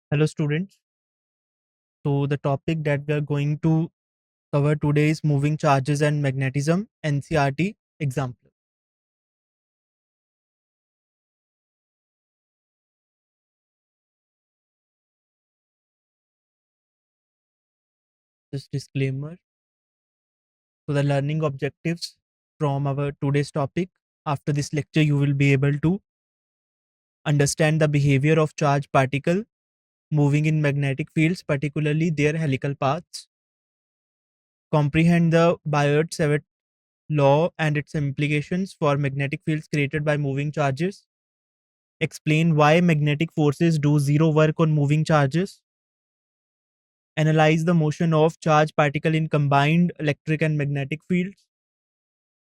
Hello students. So the topic that we are going to cover today is moving charges and magnetism, NCERT Exemplar. This disclaimer. So the learning objectives from our today's topic. After this lecture, you will be able to understand the behavior of charged particle moving in magnetic fields, particularly their helical paths, comprehend the Biot-Savart law and its implications for magnetic fields created by moving charges, explain why magnetic forces do zero work on moving charges, analyze the motion of charged particle in combined electric and magnetic fields,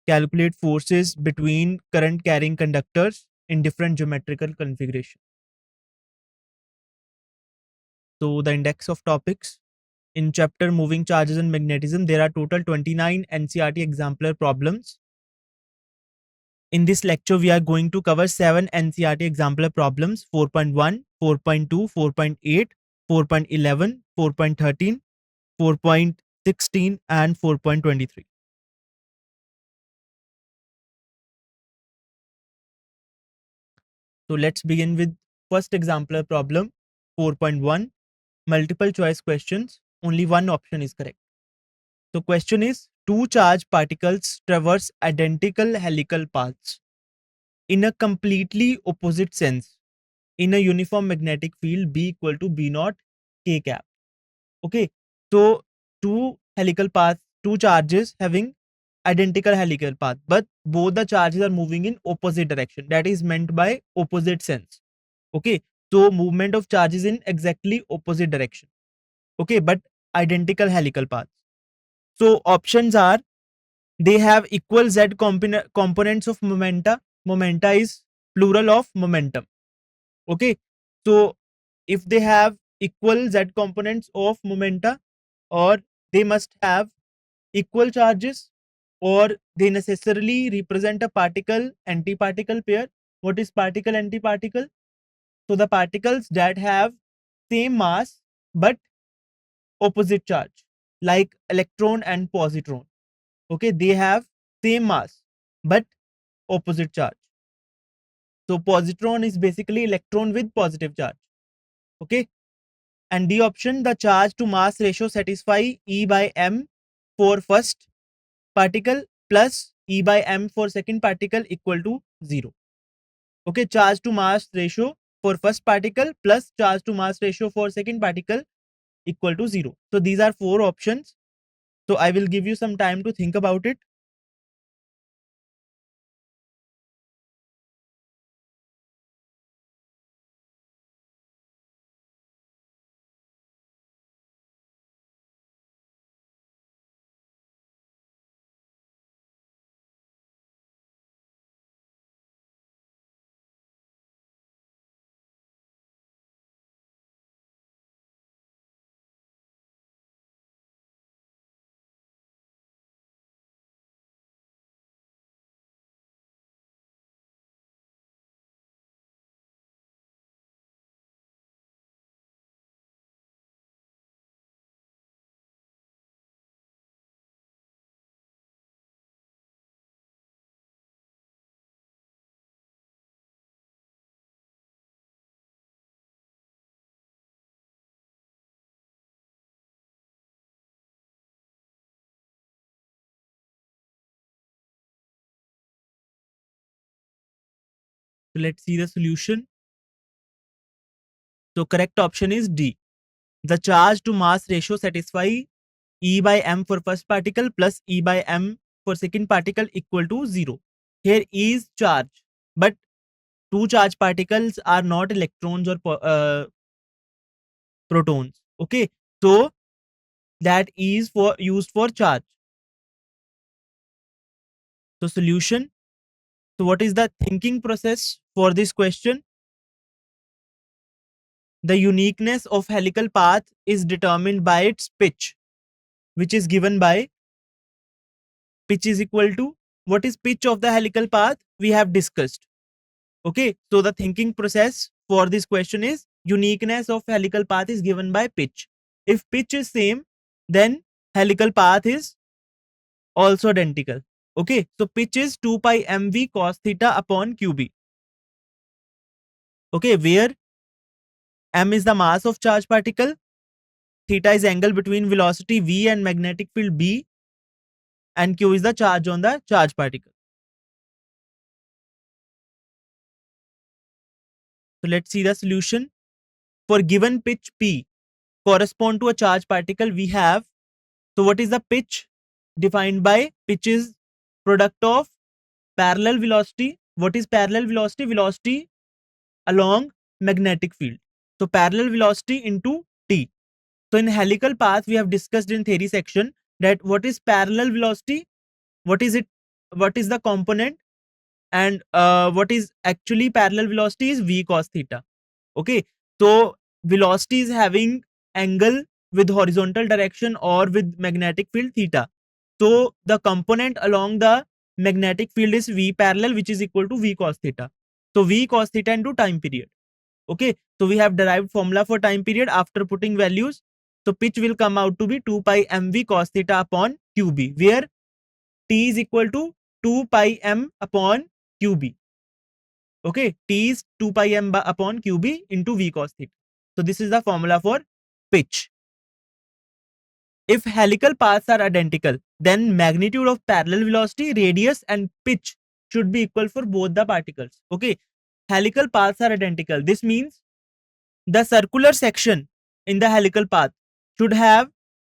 calculate forces between current carrying conductors in different geometrical configuration. So the index of topics in chapter moving charges and magnetism, there are total 29 NCERT exemplar problems. In this lecture, we are going to cover 7 NCERT exemplar problems: 4.1, 4.2, 4.8, 4.11, 4.13, 4.16, and 4.23. So let's begin with first exemplar problem, 4.1, multiple choice questions. Only one option is correct. So question is, two charged particles traverse identical helical paths in a completely opposite sense in a uniform magnetic field B equal to B naught K cap. Okay, so two helical paths, two charges having identical helical path, but both the charges are moving in opposite direction. That is meant by opposite sense. Okay, so movement of charges in exactly opposite direction. Okay, but identical helical paths. So options are, they have equal z components of momenta. Momenta is plural of momentum. Okay, so if they have equal z components of momenta, or they must have equal charges, or they necessarily represent a particle antiparticle pair. What is particle antiparticle? So the particles that have same mass but opposite charge, like electron and positron. Okay, they have same mass but opposite charge. So positron is basically electron with positive charge. Okay, and the option, the charge to mass ratio satisfy E by m for first particle plus E by m for second particle equal to 0. Okay, charge to mass ratio for first particle plus charge to mass ratio for second particle equal to 0. So these are four options. So I will give you some time to think about it. So let's see the solution. So correct option is D. The charge to mass ratio satisfy E by m for first particle plus E by m for second particle equal to 0. Here E is charge, but two charged particles are not electrons or protons. Okay, so that E is for used for charge. So solution. So what is the thinking process for this question? The uniqueness of helical path is determined by its pitch, which is given by pitch is equal to, what is pitch of the helical path? We have discussed. Okay, so the thinking process for this question is uniqueness of helical path is given by pitch. If pitch is same, then helical path is also identical. Okay, so pitch is 2 pi mv cos theta upon qb. Okay, where m is the mass of charged particle, theta is angle between velocity v and magnetic field b, and q is the charge on the charged particle. So let's see the solution. For given pitch p correspond to a charged particle, we have, so what is the pitch? Defined by pitch is product of parallel velocity. What is parallel velocity? Velocity along magnetic field. So parallel velocity into t. So in helical path, we have discussed in theory section that what is parallel velocity, what is it, what is the component, and what is actually parallel velocity is v cos theta. Okay, so velocity is having angle with horizontal direction or with magnetic field theta. So the component along the magnetic field is v parallel, which is equal to v cos theta. So v cos theta into time period. Okay, so we have derived formula for time period after putting values. So pitch will come out to be 2 pi mv cos theta upon qb, where t is equal to 2 pi m upon qb. Okay, t is 2 pi m upon qb into v cos theta. So this is the formula for pitch. If helical paths are identical, then magnitude of parallel velocity, radius and pitch should be equal for both the particles. Okay, helical paths are identical. This means the circular section in the helical path should have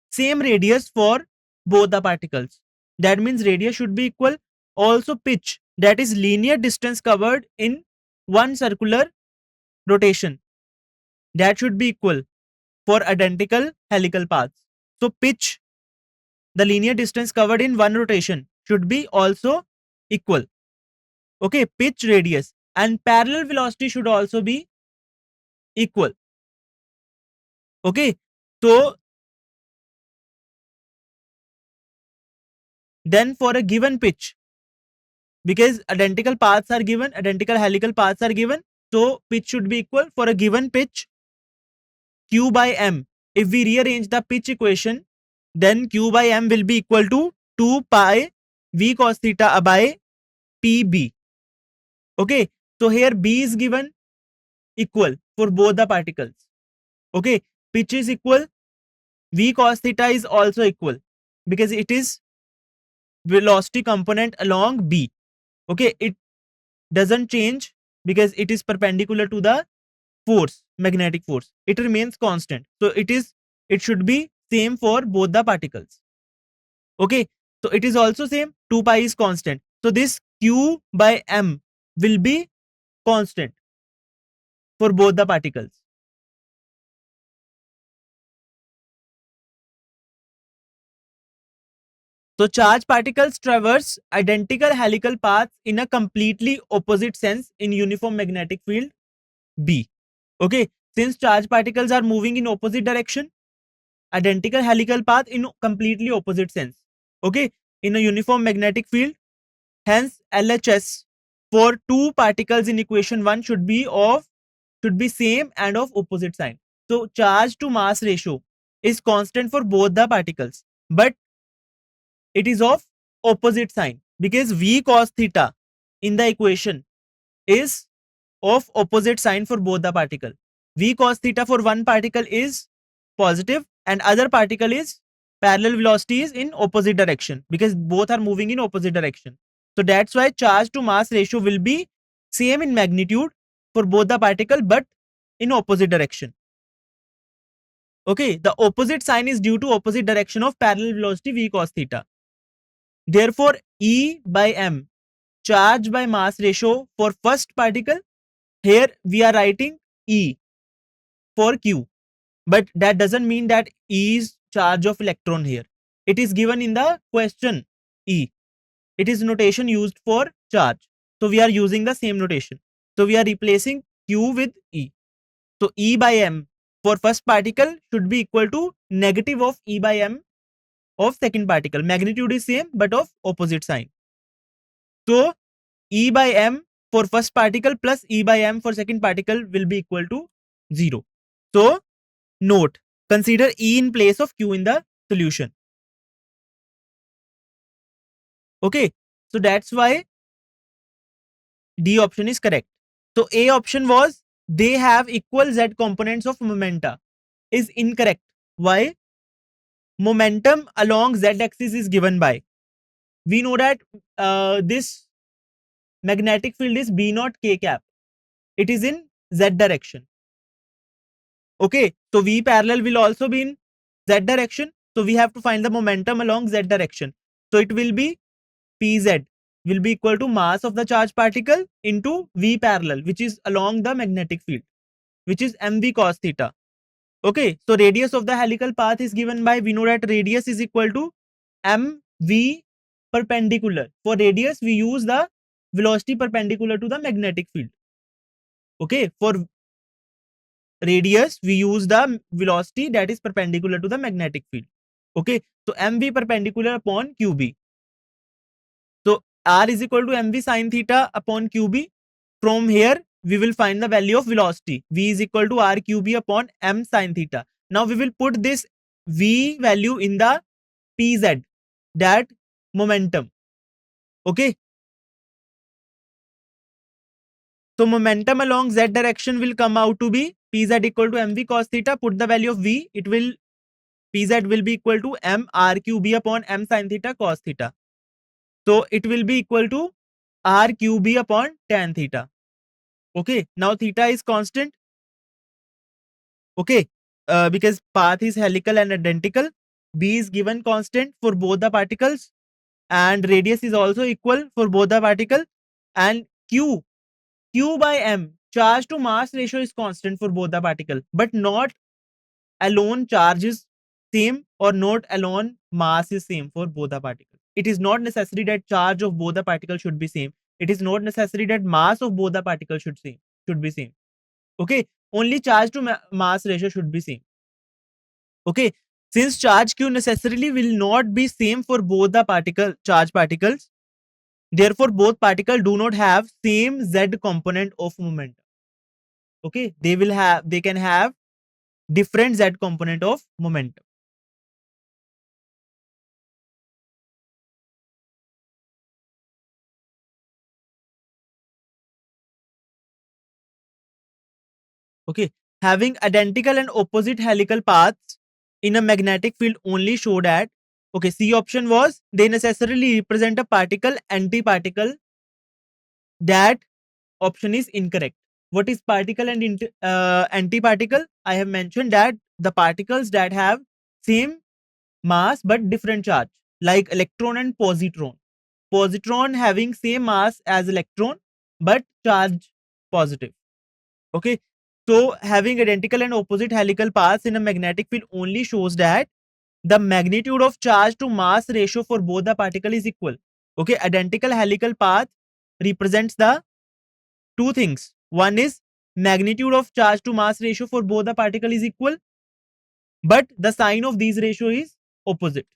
same radius for both the particles. That means radius should be equal. Also pitch, that is linear distance covered in one circular rotation, that should be equal for identical helical paths. So pitch, the linear distance covered in one rotation, should be also equal. Okay, pitch, radius and parallel velocity should also be equal. Okay, so then for a given pitch, because identical paths are given, identical helical paths are given, so pitch should be equal. For a given pitch, q by m, if we rearrange the pitch equation, then q by m will be equal to 2 pi v cos theta by pb. Okay, so here b is given equal for both the particles. Okay, pitch is equal, v cos theta is also equal because it is velocity component along b. Okay, it doesn't change because it is perpendicular to the force, magnetic force. It remains constant. So it should be same for both the particles. Okay, so it is also same, 2 pi is constant. So this q by m will be constant for both the particles. So charged particles traverse identical helical paths in a completely opposite sense in uniform magnetic field B. Okay, since charged particles are moving in opposite direction, identical helical path in completely opposite sense. Okay, in a uniform magnetic field, hence LHS for two particles in equation 1 should be same and of opposite sign. So charge to mass ratio is constant for both the particles, but it is of opposite sign because v cos theta in the equation is of opposite sign for both the particle. V cos theta for one particle is positive and other particle is parallel velocity is in opposite direction because both are moving in opposite direction. So that's why charge to mass ratio will be same in magnitude for both the particle but in opposite direction. Okay, the opposite sign is due to opposite direction of parallel velocity v cos theta. Therefore, E by m, charge by mass ratio for first particle, here we are writing E for Q, but that doesn't mean that E is charge of electron here. It is given in the question E. It is notation used for charge. So we are using the same notation. So we are replacing Q with E. So E by m for first particle should be equal to negative of E by m of second particle. Magnitude is same but of opposite sign. So E by m for first particle plus E by m for second particle will be equal to 0. So note, consider E in place of Q in the solution. Okay, so that's why D option is correct. So A option was they have equal Z components of momenta is incorrect. Why? Momentum along Z axis is given by, we know that this magnetic field is B naught K cap. It is in Z direction. Okay, so V parallel will also be in Z direction. So we have to find the momentum along Z direction. So it will be Pz will be equal to mass of the charged particle into V parallel, which is along the magnetic field, which is mv cos theta. Okay, so radius of the helical path is given by, we know that radius is equal to mv perpendicular. For radius, we use the velocity perpendicular to the magnetic field. Okay, for radius, we use the velocity that is perpendicular to the magnetic field. Okay, so mv perpendicular upon qb. So r is equal to mv sin theta upon qb. From here, we will find the value of velocity. V is equal to r qb upon m sin theta. Now we will put this v value in the pz, that momentum. Okay. So momentum along z direction will come out to be pz equal to mv cos theta. Put the value of v. It will pz will be equal to m r qb upon m sin theta cos theta. So it will be equal to r qb upon tan theta. Okay. Now theta is constant. Okay. Because path is helical and identical. B is given constant for both the particles, and radius is also equal for both the particle, and q by m, charge to mass ratio, is constant for both the particle, but not alone charge is same or not alone mass is same for both the particles. It is not necessary that charge of both the particles should be same. It is not necessary that mass of both the particles should be same. Okay, only charge to mass ratio should be same. Okay, since charge q necessarily will not be same for both the charge particles, therefore both particles do not have same z component of momentum. Okay, they can have different z component of momentum. Okay, having identical and opposite helical paths in a magnetic field only show that, okay, C option was they necessarily represent a particle antiparticle. That option is incorrect. What is particle and antiparticle? I have mentioned that the particles that have same mass but different charge, like electron and positron. Positron having same mass as electron but charge positive. Okay, so having identical and opposite helical paths in a magnetic field only shows that the magnitude of charge to mass ratio for both the particle is equal. Okay, identical helical path represents the two things. One is magnitude of charge to mass ratio for both the particle is equal, but the sign of these ratio is opposite.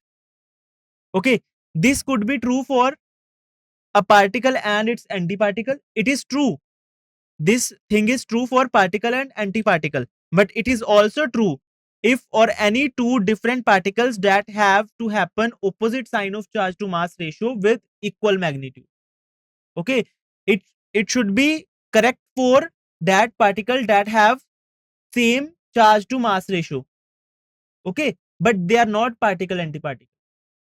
Okay, this could be true for a particle and its antiparticle. It is true. This thing is true for particle and antiparticle, but it is also true if or any two different particles that have to happen opposite sign of charge to mass ratio with equal magnitude. Okay, it it should be correct for that particle that have same charge to mass ratio. Okay, but they are not particle antiparticle.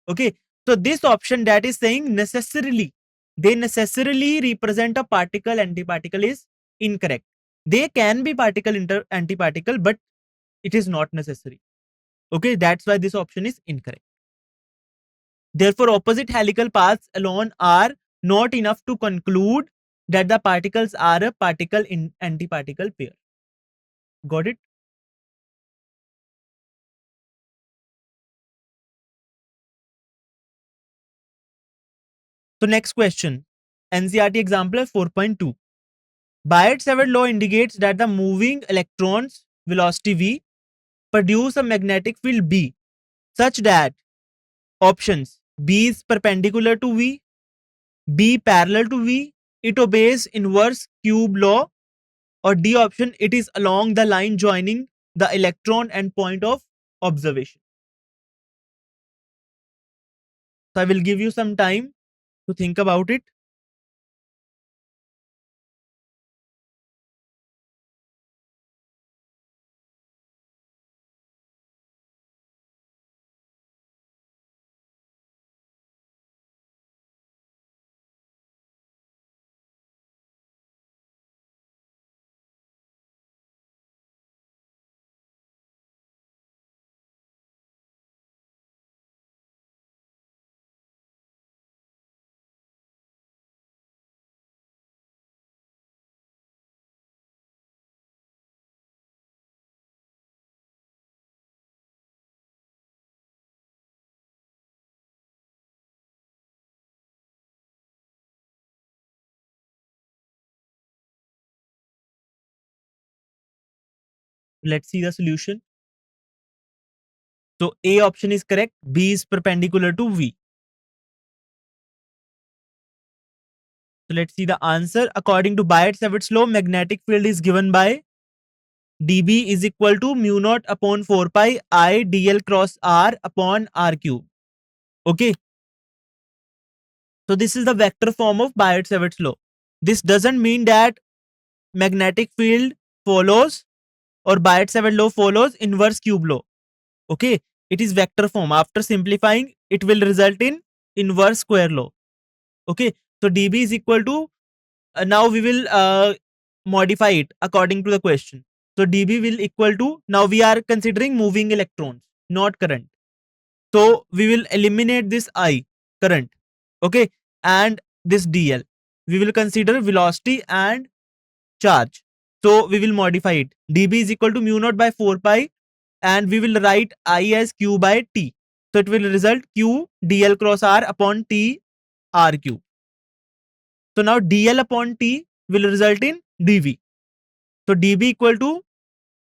Okay, so this option that is saying necessarily, they necessarily represent a particle antiparticle is incorrect. They can be particle antiparticle, but it is not necessary. Okay, that's why this option is incorrect. Therefore, opposite helical paths alone are not enough to conclude that the particles are a particle in antiparticle pair. Got it? So next question, NCERT Exemplar 4.2. Biot-Savart law indicates that the moving electrons velocity v produce a magnetic field B such that options B is perpendicular to V, B parallel to V, it obeys inverse cube law, or D option, it is along the line joining the electron and point of observation. So I will give you some time to think about it. Let's see the solution. So A option is correct. B is perpendicular to V. So let's see the answer. According to Biot-Savart's law, magnetic field is given by dB is equal to mu naught upon 4 pi I dl cross r upon r cube. Okay. So this is the vector form of Biot-Savart's law. This doesn't mean that magnetic field follows or Biot-Savart law follows inverse cube law. Okay. It is vector form. After simplifying, it will result in inverse square law. Okay. So dB is equal to, now we will modify it according to the question. So dB will equal to, now we are considering moving electrons, not current. So we will eliminate this I, current. Okay. And this dl. We will consider velocity and charge. So we will modify it. dB is equal to mu naught by 4 pi, and we will write I as q by t. So it will result q dl cross r upon t r cube. So now dl upon t will result in dv. So dB equal to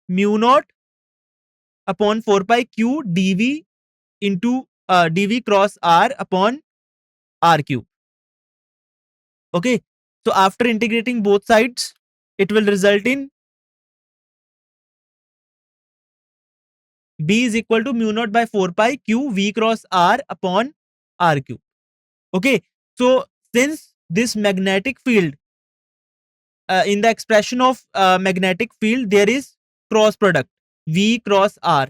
mu naught upon 4 pi q dv into dv cross r upon r cube. Okay. So after integrating both sides, it will result in B is equal to mu naught by 4 pi q v cross r upon r cube. Okay. So since this magnetic field, in the expression of magnetic field, there is cross product v cross r.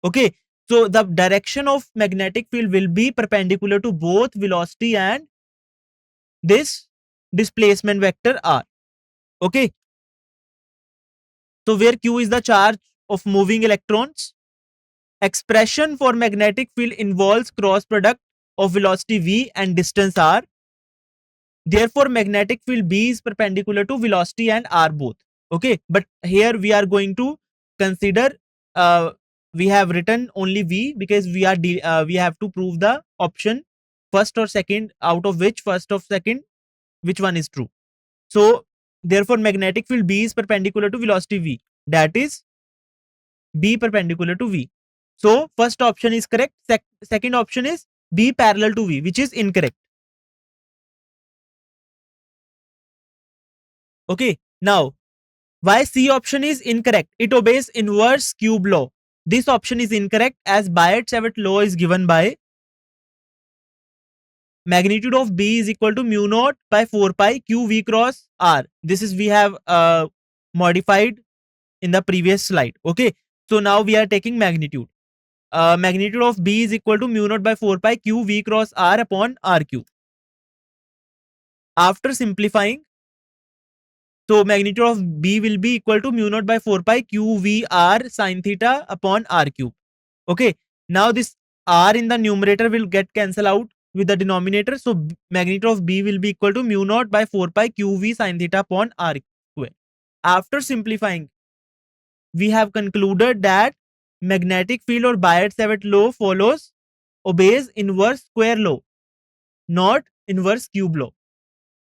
Okay. So the direction of magnetic field will be perpendicular to both velocity and this displacement vector r. Okay. So where q is the charge of moving electrons, expression for magnetic field involves cross product of velocity v and distance r. Therefore, magnetic field B is perpendicular to velocity and r both. Okay, but here we are going to consider, we have written only v because we have to prove the option first or second, out of which first or second, which one is true. So therefore, magnetic field B is perpendicular to velocity v, that is B perpendicular to v. So first option is correct. Second option is B parallel to v, which is incorrect. Okay. Now, why C option is incorrect? It obeys inverse cube law. This option is incorrect as Biot-Savart law is given by magnitude of B is equal to mu naught by 4 pi q v cross r. This is we have modified in the previous slide. Okay. So now we are taking magnitude. Magnitude of B is equal to mu naught by 4 pi q v cross r upon r cube. After simplifying, so magnitude of B will be equal to mu naught by 4 pi q v r sin theta upon r cube. Okay. Now this r in the numerator will get cancelled out with the denominator. So magnitude of B will be equal to mu naught by 4 pi q v sin theta upon r square. After simplifying, we have concluded that magnetic field or Biot-Savart law obeys inverse square law, not inverse cube law.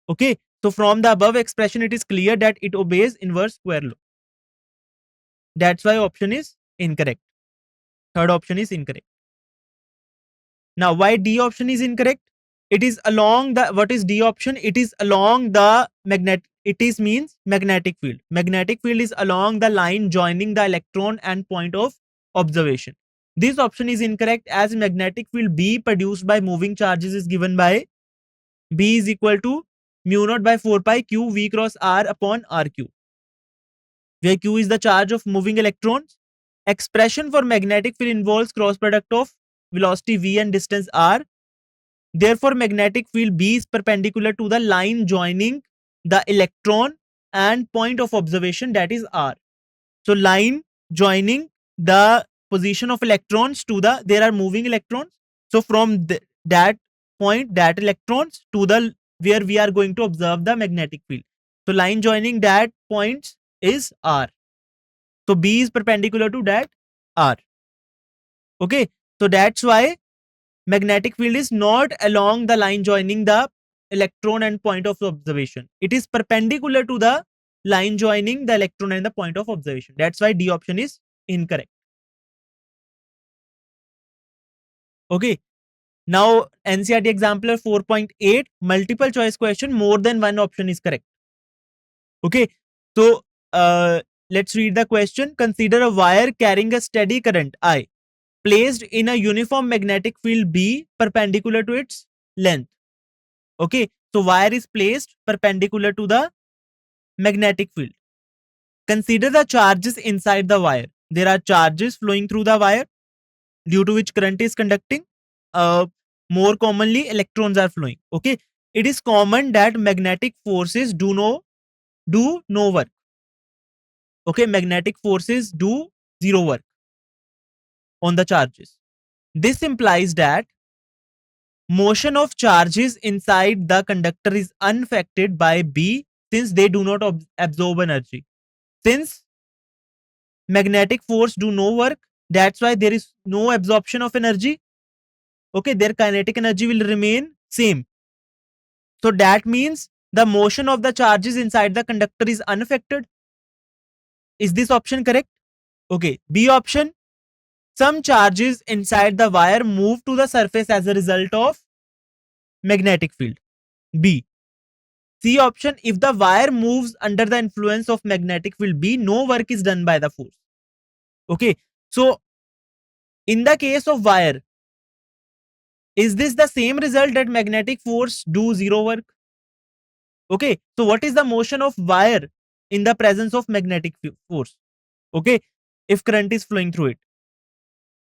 Okay. So from the above expression, it is clear that it obeys inverse square law. That's why option is incorrect. Third option is incorrect. Now, why D option is incorrect? It is along the, what is D option? It is along the it is means magnetic field. Magnetic field is along the line joining the electron and point of observation. This option is incorrect, as magnetic field B produced by moving charges is given by B is equal to mu naught by 4 pi q v cross r upon rq, where q is the charge of moving electrons. Expression for magnetic field involves cross product of velocity v and distance r. Therefore, magnetic field B is perpendicular to the line joining the electron and point of observation, that is R. So, line joining the position of electrons to the, there are moving electrons. So, from that point, that electrons to the, where we are going to observe the magnetic field. So, line joining that points is R. So, B is perpendicular to that R. Okay. So, that's why magnetic field is not along the line joining the electron and point of observation. It is perpendicular to the line joining the electron and the point of observation. That's why D option is incorrect. Okay. Now, NCERT Exemplar 4.8, multiple choice question, more than one option is correct. Okay. So, let's read the question. Consider a wire carrying a steady current I placed in a uniform magnetic field B perpendicular to its length. Okay. So, wire is placed perpendicular to the magnetic field. Consider the charges inside the wire. There are charges flowing through the wire due to which current is conducting. More commonly, electrons are flowing. Okay. It is common that magnetic forces do no work. Okay. Magnetic forces do zero work on the charges. This implies that motion of charges inside the conductor is unaffected by B, since they do not absorb energy. Since magnetic force do no work, that's why there is no absorption of energy. Okay, their kinetic energy will remain same. So that means the motion of the charges inside the conductor is unaffected. Is this option correct? Okay. B option, some charges inside the wire move to the surface as a result of magnetic field. B. C option, if the wire moves under the influence of magnetic field B, no work is done by the force. Okay. So, in the case of wire, is this the same result that magnetic force do zero work? Okay. So, what is the motion of wire in the presence of magnetic force? Okay. If current is flowing through it.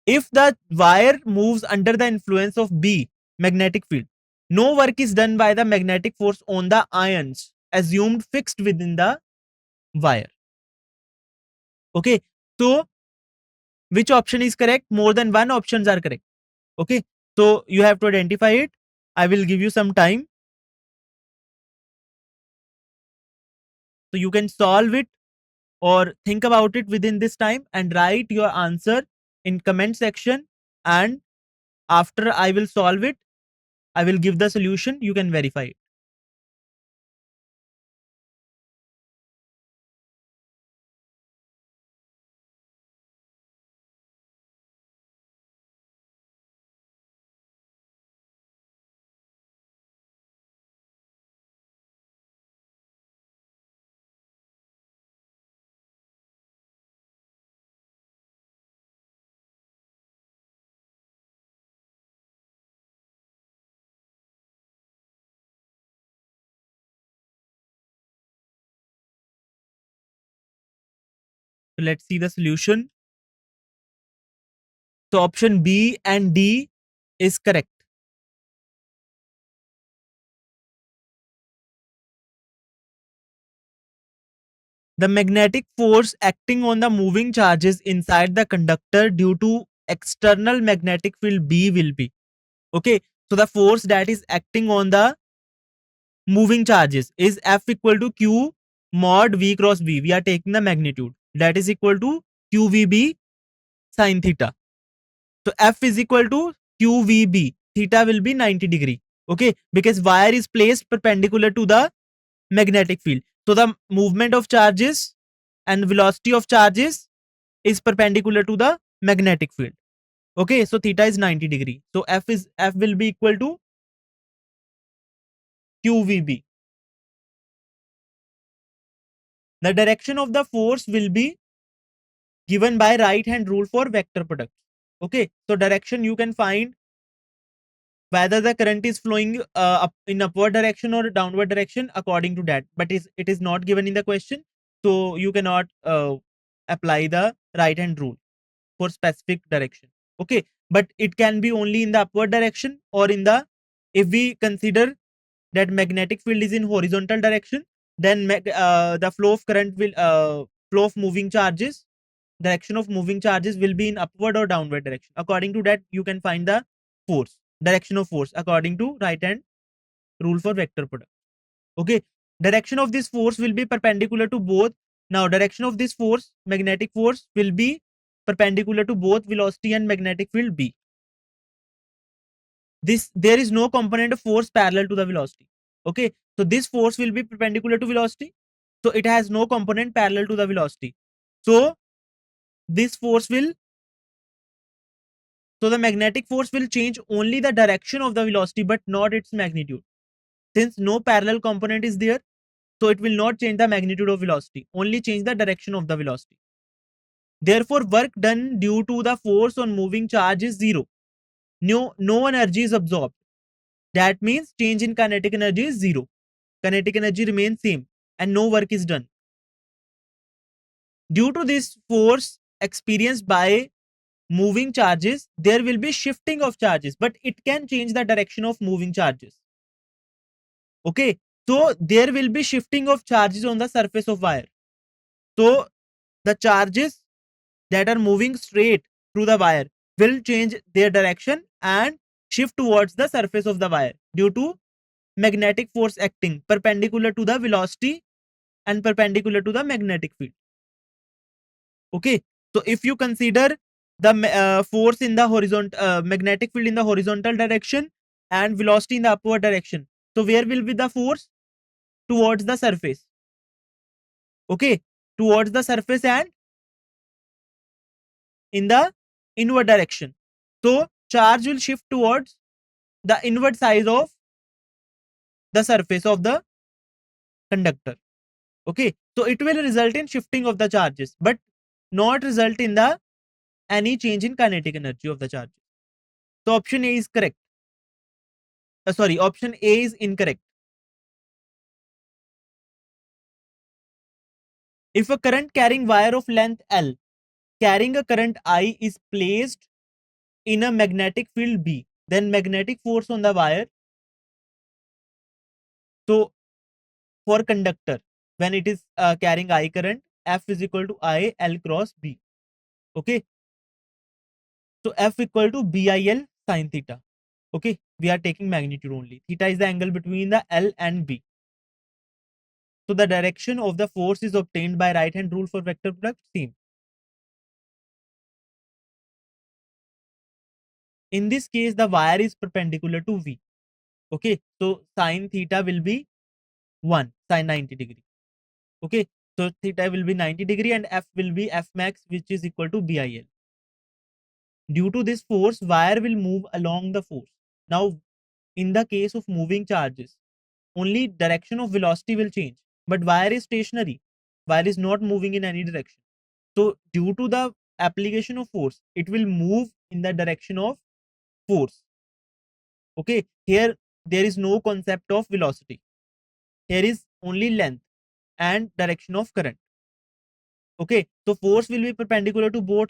If the wire moves under the influence of B, magnetic field, no work is done by the magnetic force on the ions assumed fixed within the wire. Okay. So, which option is correct? More than one options are correct. Okay. So, you have to identify it. I will give you some time. So, you can solve it or think about it within this time and write your answer in comment section, and after I will solve it, I will give the solution. You can verify it. So, let's see the solution. So, option B and D is correct. The magnetic force acting on the moving charges inside the conductor due to external magnetic field B will be. Okay. So, the force that is acting on the moving charges is F equal to Q mod V cross B. We are taking the magnitude, that is equal to QVB sin theta. So, F is equal to QVB. Theta will be 90 degree. Okay. Because wire is placed perpendicular to the magnetic field. So, the movement of charges and velocity of charges is perpendicular to the magnetic field. Okay. So, theta is 90 degree. So, F will be equal to QVB. The direction of the force will be given by right hand rule for vector products. Okay, so direction you can find whether the current is flowing up in upward direction or downward direction according to that, but it is not given in the question, so you cannot apply the right hand rule for specific direction. Okay, but it can be only in the upward direction or in the, if we consider that magnetic field is in horizontal direction, then the flow of current will flow of moving charges, direction of moving charges will be in upward or downward direction. According to that, you can find the force, direction of force according to right hand rule for vector product. Okay, direction of this force will be perpendicular to both. Now, direction of this force, magnetic force, will be perpendicular to both velocity and magnetic field B. There is no component of force parallel to the velocity. Okay, so this force will be perpendicular to velocity, so it has no component parallel to the velocity. So this force will, so the magnetic force will change only the direction of the velocity but not its magnitude. Since no parallel component is there, so it will not change the magnitude of velocity, only change the direction of the velocity. Therefore, work done due to the force on moving charge is zero. No energy is absorbed. That means change in kinetic energy is zero. Kinetic energy remains same and no work is done. Due to this force experienced by moving charges, there will be shifting of charges, but it can change the direction of moving charges. Okay, so there will be shifting of charges on the surface of wire. So the charges that are moving straight through the wire will change their direction and shift towards the surface of the wire due to magnetic force acting perpendicular to the velocity and perpendicular to the magnetic field. Okay, so if you consider the force in the horizontal magnetic field in the horizontal direction and velocity in the upward direction, so where will be the force? Towards the surface. Okay, towards the surface and in the inward direction. So charge will shift towards the inward side of the surface of the conductor. Okay, so it will result in shifting of the charges but not result in the any change in kinetic energy of the charges. So option A is correct. Sorry, option A is incorrect. If a current carrying wire of length L carrying a current I is placed in a magnetic field B, then magnetic force on the wire, so for conductor when it is carrying I current, F is equal to I L cross B. Okay, so F equal to BIL sin theta. Okay, we are taking magnitude only. Theta is the angle between the L and B. So the direction of the force is obtained by right hand rule for vector product, same. In this case, the wire is perpendicular to V. Okay, so sin theta will be 1 sin 90 degree. Okay, so theta will be 90 degree and F will be F max, which is equal to BIL. Due to this force, wire will move along the force. Now, in the case of moving charges, only direction of velocity will change, but wire is stationary. Wire is not moving in any direction. So, due to the application of force, it will move in the direction of force. Okay, here there is no concept of velocity. Here is only length and direction of current. Okay, so force will be perpendicular to both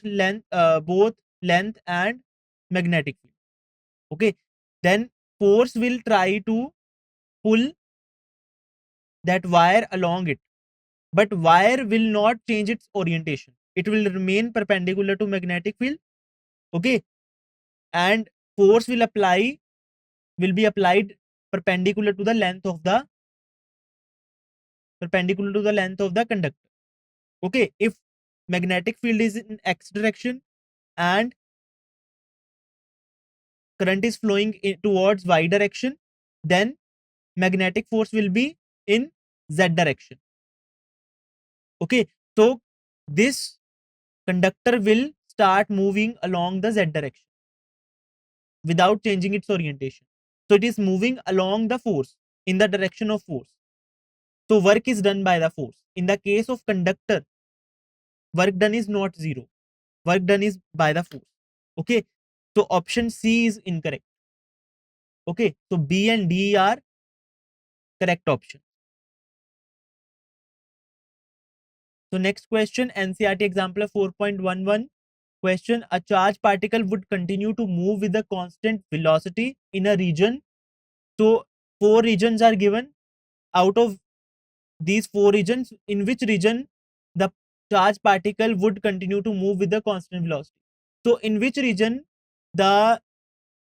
length and magnetic field. Okay, then force will try to pull that wire along it, but wire will not change its orientation. It will remain perpendicular to magnetic field. Okay, and force will be applied perpendicular to the length of the conductor. Okay, if magnetic field is in x direction and current is flowing towards y direction, then magnetic force will be in z direction. Okay, so this conductor will start moving along the z direction without changing its orientation. So it is moving along the force. in the direction of force. So work is done by the force. In the case of conductor, work done is not zero. Work done is by the force. Okay. So option C is incorrect. Okay. So B and D are correct option. So next question, NCERT Exemplar 4.11. Question: a charged particle would continue to move with a constant velocity in a region. So four regions are given. Out of these four regions, in which region the charged particle would continue to move with a constant velocity? So in which region the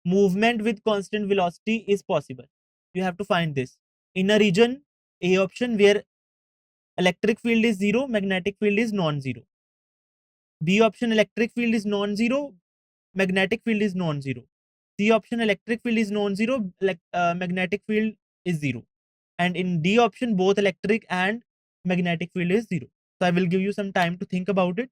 movement with constant velocity is possible? You have to find this. In a region, A option, where electric field is zero, magnetic field is non-zero. B option, electric field is non-zero, magnetic field is non-zero. C option, electric field is non-zero, magnetic field is zero. And in D option, both electric and magnetic field is zero. So I will give you some time to think about it.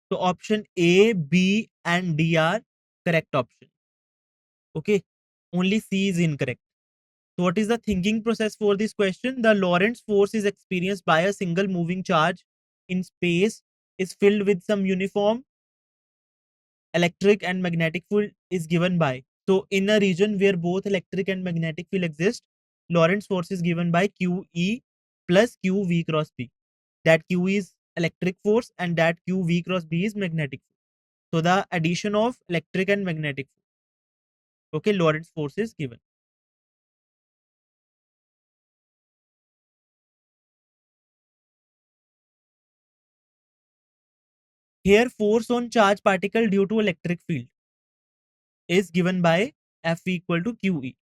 So option A, B, and D are correct option. Okay. Only C is incorrect. So what is the thinking process for this question? The Lorentz force is experienced by a single moving charge in space is filled with some uniform electric and magnetic field is given by. So in a region where both electric and magnetic field exist, Lorentz force is given by QE plus QV cross B. That Q is electric force and that QV cross B is magnetic force. So the addition of electric and magnetic force. Okay, Lorentz force is given. Here force on charge particle due to electric field is given by F equal to QE.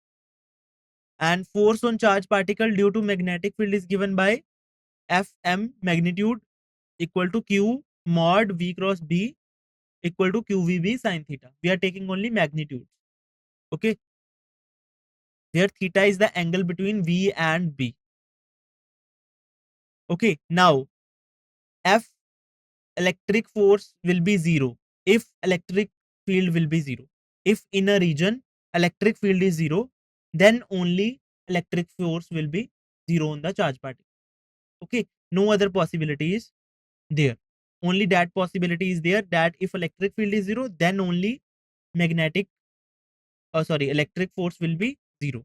And force on charge particle due to magnetic field is given by Fm magnitude equal to Q mod V cross B equal to QVB sin theta. We are taking only magnitudes. Okay. Where theta is the angle between V and B. Okay. Now F electric force will be zero if electric field will be zero. If in a region electric field is zero, then only electric force will be zero on the charge particle. Okay. No other possibility is there. Only that possibility is there, that if electric field is zero, then only magnetic electric force will be zero.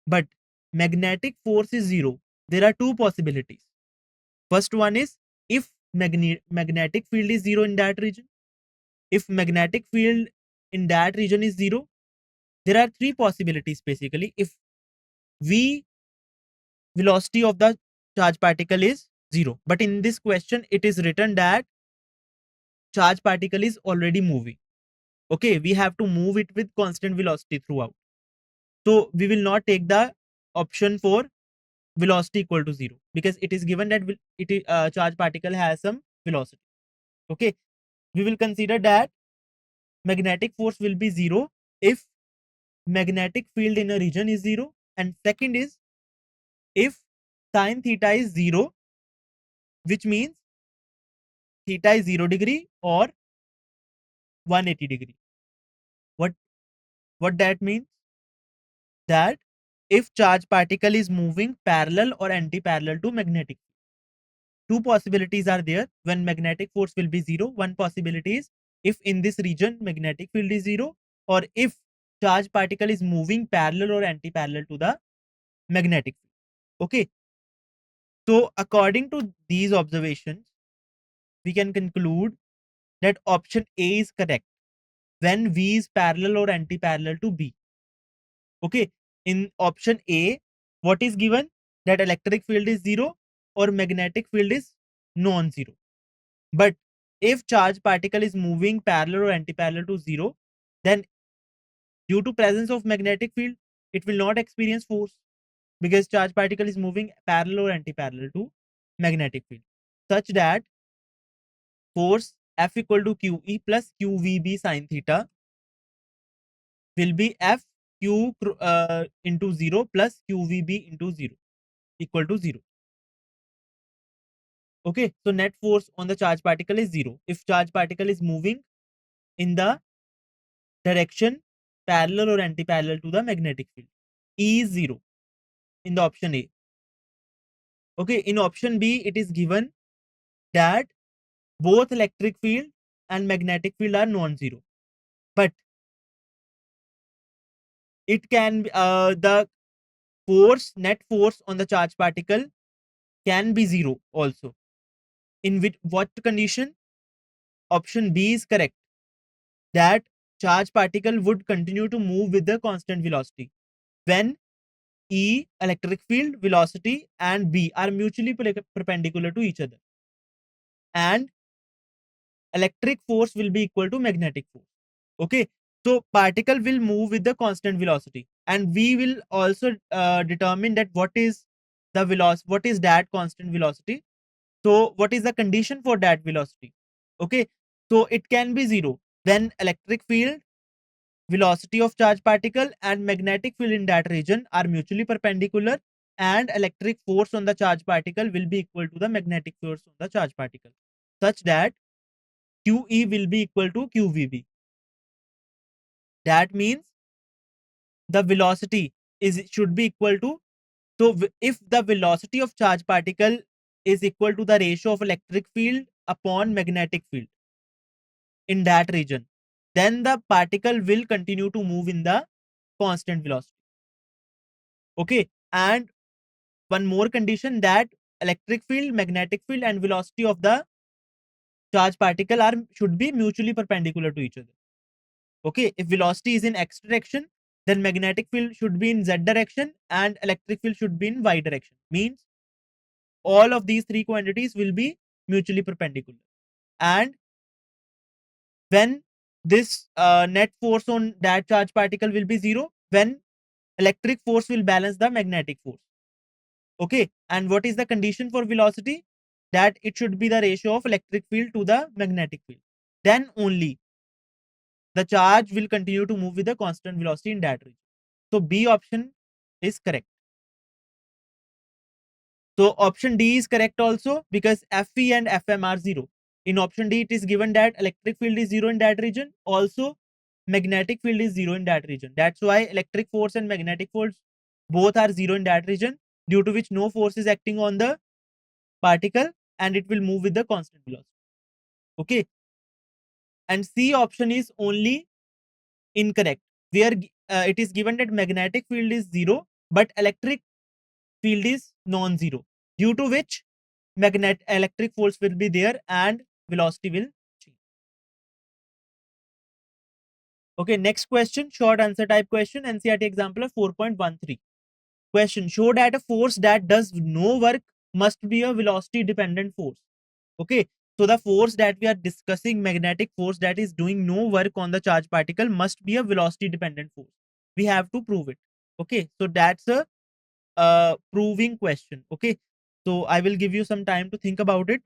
But magnetic force is zero. There are two possibilities. First one is, if magnetic field is zero in that region. If magnetic field in that region is zero, there are three possibilities basically. If V velocity of the charge particle is zero, but in this question it is written that charge particle is already moving. Okay, we have to move it with constant velocity throughout. So we will not take the option for velocity equal to zero, because it is given that charge particle has some velocity. Okay, we will consider that magnetic force will be zero if magnetic field in a region is zero, and second is if sin theta is zero, which means theta is 0 degree or 180 degree. What that means? That if charge particle is moving parallel or anti-parallel to magnetic, two possibilities are there when magnetic force will be zero. One possibility is if in this region magnetic field is zero, or if charged particle is moving parallel or anti-parallel to the magnetic field. Okay. So according to these observations, we can conclude that option A is correct when V is parallel or anti-parallel to B. Okay. In option A, what is given? That electric field is zero or magnetic field is non-zero. But if charged particle is moving parallel or anti-parallel to zero, then due to presence of magnetic field, it will not experience force because charged particle is moving parallel or anti-parallel to magnetic field, such that force F equal to QE plus QVB sin theta will be F Q into 0 plus QVB into 0 equal to 0. Okay, so net force on the charged particle is 0 if charged particle is moving in the direction parallel or anti-parallel to the magnetic field. E is 0 in the option A. Okay, in option B, it is given that both electric field and magnetic field are non-zero, but it can the force net force on the charged particle can be zero also. In which what condition? Option B is correct, that charged particle would continue to move with the constant velocity when E, electric field, velocity, and B are mutually perpendicular to each other, and electric force will be equal to magnetic force. Okay, so particle will move with the constant velocity, and we will also determine that what is the velocity, what is that constant velocity. So what is the condition for that velocity? Okay, so it can be zero when electric field, velocity of charged particle, and magnetic field in that region are mutually perpendicular, and electric force on the charged particle will be equal to the magnetic force on the charged particle, such that QE will be equal to QVB. That means the velocity is should be equal to, so if the velocity of charged particle is equal to the ratio of electric field upon magnetic field in that region, then the particle will continue to move in the constant velocity. Okay, and one more condition, that electric field, magnetic field, and velocity of the charged particle are should be mutually perpendicular to each other. Okay, if velocity is in x direction, then magnetic field should be in z direction and electric field should be in y direction. Means all of these three quantities will be mutually perpendicular. And when this net force on that charged particle will be zero, when electric force will balance the magnetic force. Okay, and what is the condition for velocity? That it should be the ratio of electric field to the magnetic field. Then only the charge will continue to move with a constant velocity in that region. So B option is correct. So option D is correct also because Fe and Fm are zero. In option D, it is given that electric field is zero in that region. Also, magnetic field is zero in that region. That's why electric force and magnetic force both are zero in that region, due to which no force is acting on the particle and it will move with the constant velocity. Okay. And C option is only incorrect, where it is given that magnetic field is zero, but electric field is non-zero, due to which electric force will be there and velocity will change. Okay, next question, short answer type question, NCERT Exemplar 4.13. Question: show that a force that does no work must be a velocity dependent force. Okay, so the force that we are discussing, magnetic force that is doing no work on the charged particle, must be a velocity dependent force. We have to prove it. Okay, so that's a proving question. Okay, so I will give you some time to think about it.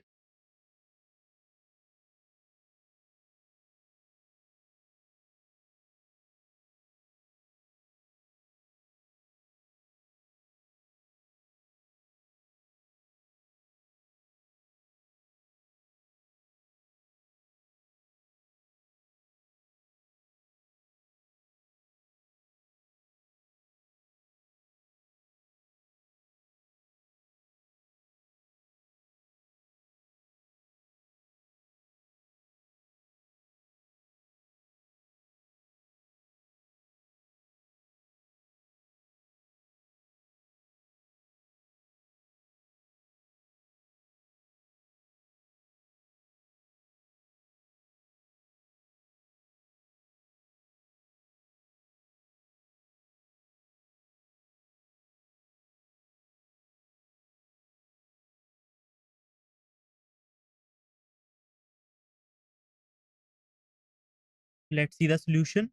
Let's see the solution.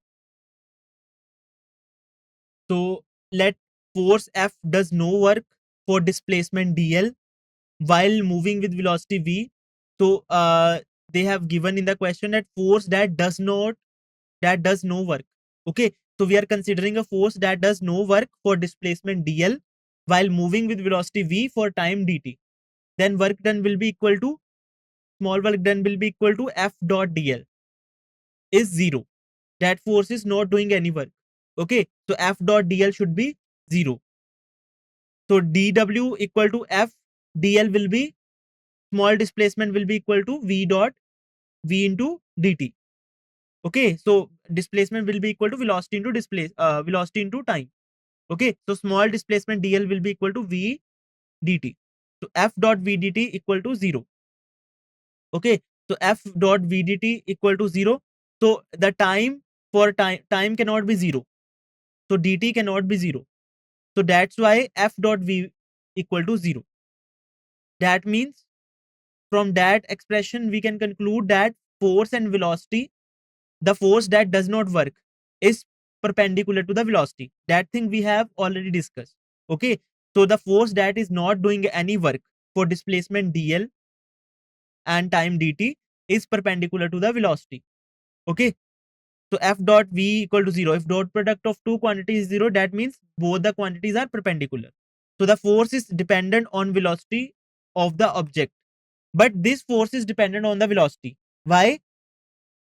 So let force F does no work for displacement dl while moving with velocity v. So they have given in the question that force that does no work. Okay, so we are considering a force that does no work for displacement dl while moving with velocity v for time dt. Then work done will be equal to, small work done will be equal to F dot dl is 0. That force is not doing any work. Okay, so F dot dl should be 0. So dw equal to F dl will be, small displacement will be equal to v dot v into dt. Okay, so displacement will be equal to velocity into velocity into time. Okay, so small displacement dl will be equal to v dt. So F dot v dt equal to 0. Okay, so F dot v dt equal to 0. So the time for time cannot be 0. So dt cannot be 0. So that's why F dot v equal to 0. That means from that expression we can conclude that force and velocity, the force that does not work is perpendicular to the velocity. That thing we have already discussed. Okay, so the force that is not doing any work for displacement dl and time dt is perpendicular to the velocity. Okay, so F dot v equal to 0. If dot product of two quantities is 0, that means both the quantities are perpendicular. So the force is dependent on velocity of the object, but this force is dependent on the velocity. Why?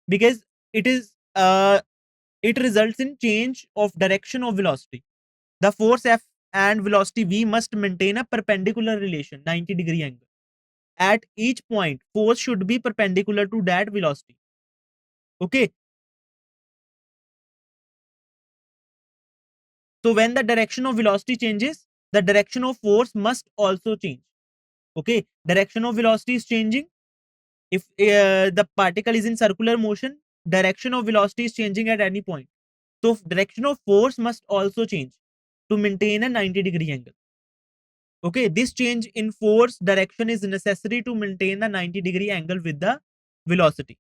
Because it is it results in change of direction of velocity. The force F and velocity v must maintain a perpendicular relation, 90-degree angle. At each point, force should be perpendicular to that velocity. Okay, so when the direction of velocity changes, the direction of force must also change. Okay, direction of velocity is changing. If the particle is in circular motion, direction of velocity is changing at any point. So direction of force must also change to maintain a 90-degree angle. Okay, this change in force direction is necessary to maintain the 90-degree angle with the velocity.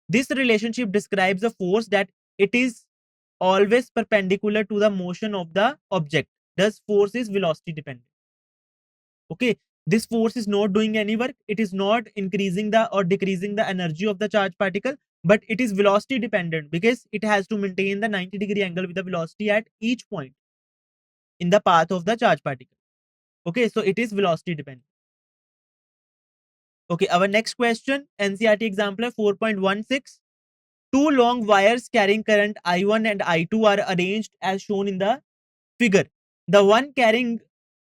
This relationship describes a force that it is always perpendicular to the motion of the object. Thus, force is velocity dependent. Okay, this force is not doing any work. It is not increasing the or decreasing the energy of the charged particle, but it is velocity dependent because it has to maintain the 90-degree angle with the velocity at each point in the path of the charged particle. Okay, so it is velocity dependent. Okay, our next question, NCERT Exemplar 4.16. Two long wires carrying current I1 and I2 are arranged as shown in the figure. The one carrying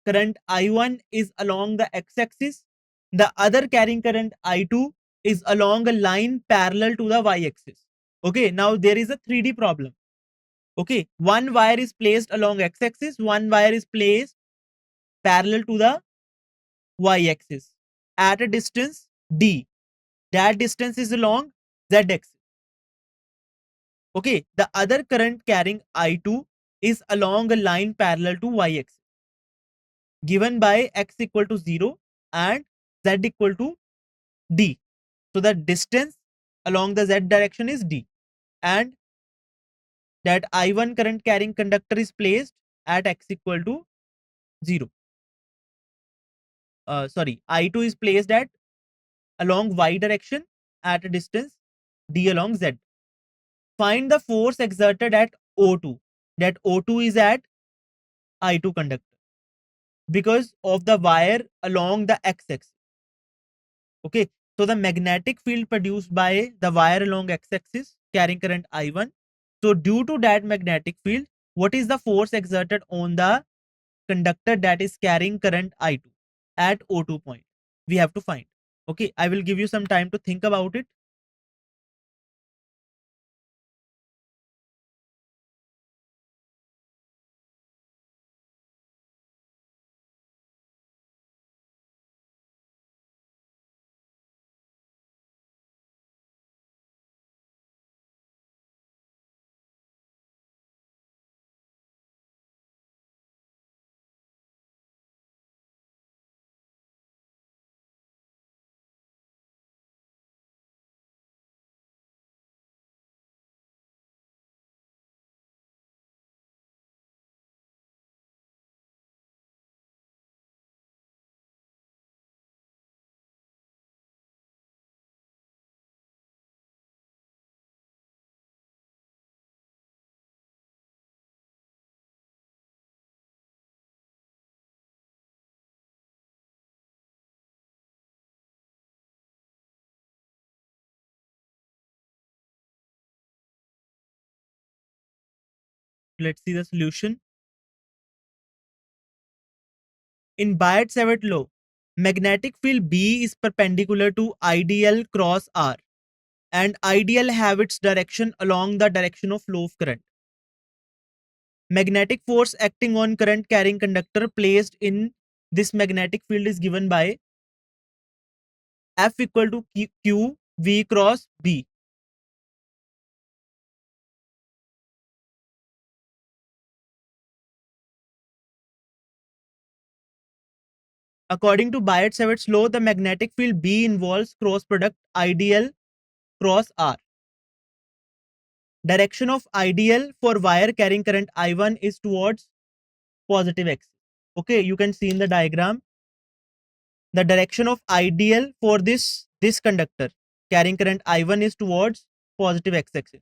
current I1 is along the x-axis. The other carrying current I2 is along a line parallel to the y-axis. Okay, now there is a 3D problem. Okay, one wire is placed along x-axis, one wire is placed parallel to the y-axis at a distance d. That distance is along z-axis. Okay, the other current carrying I2 is along a line parallel to y-axis given by x equal to 0 and z equal to d. So the distance along the z direction is d, and that I1 current carrying conductor is placed at x equal to 0. Sorry, I2 is placed at along y direction at a distance d along z. Find the force exerted at O2. That O2 is at I2 conductor because of the wire along the x-axis. Okay, so the magnetic field produced by the wire along x-axis carrying current I1. So due to that magnetic field, what is the force exerted on the conductor that is carrying current I2 at O2 point? We have to find. Okay, I will give you some time to think about it. Let's see the solution. In Biot-Savart law, magnetic field B is perpendicular to ideal cross R, and ideal have its direction along the direction of flow of current. Magnetic force acting on current carrying conductor placed in this magnetic field is given by F equal to Q V cross B. According to Biot-Savart's law, the magnetic field B involves cross product ideal cross R. Direction of ideal for wire carrying current I1 is towards positive x. Okay, you can see in the diagram the direction of ideal for this conductor carrying current I1 is towards positive x axis.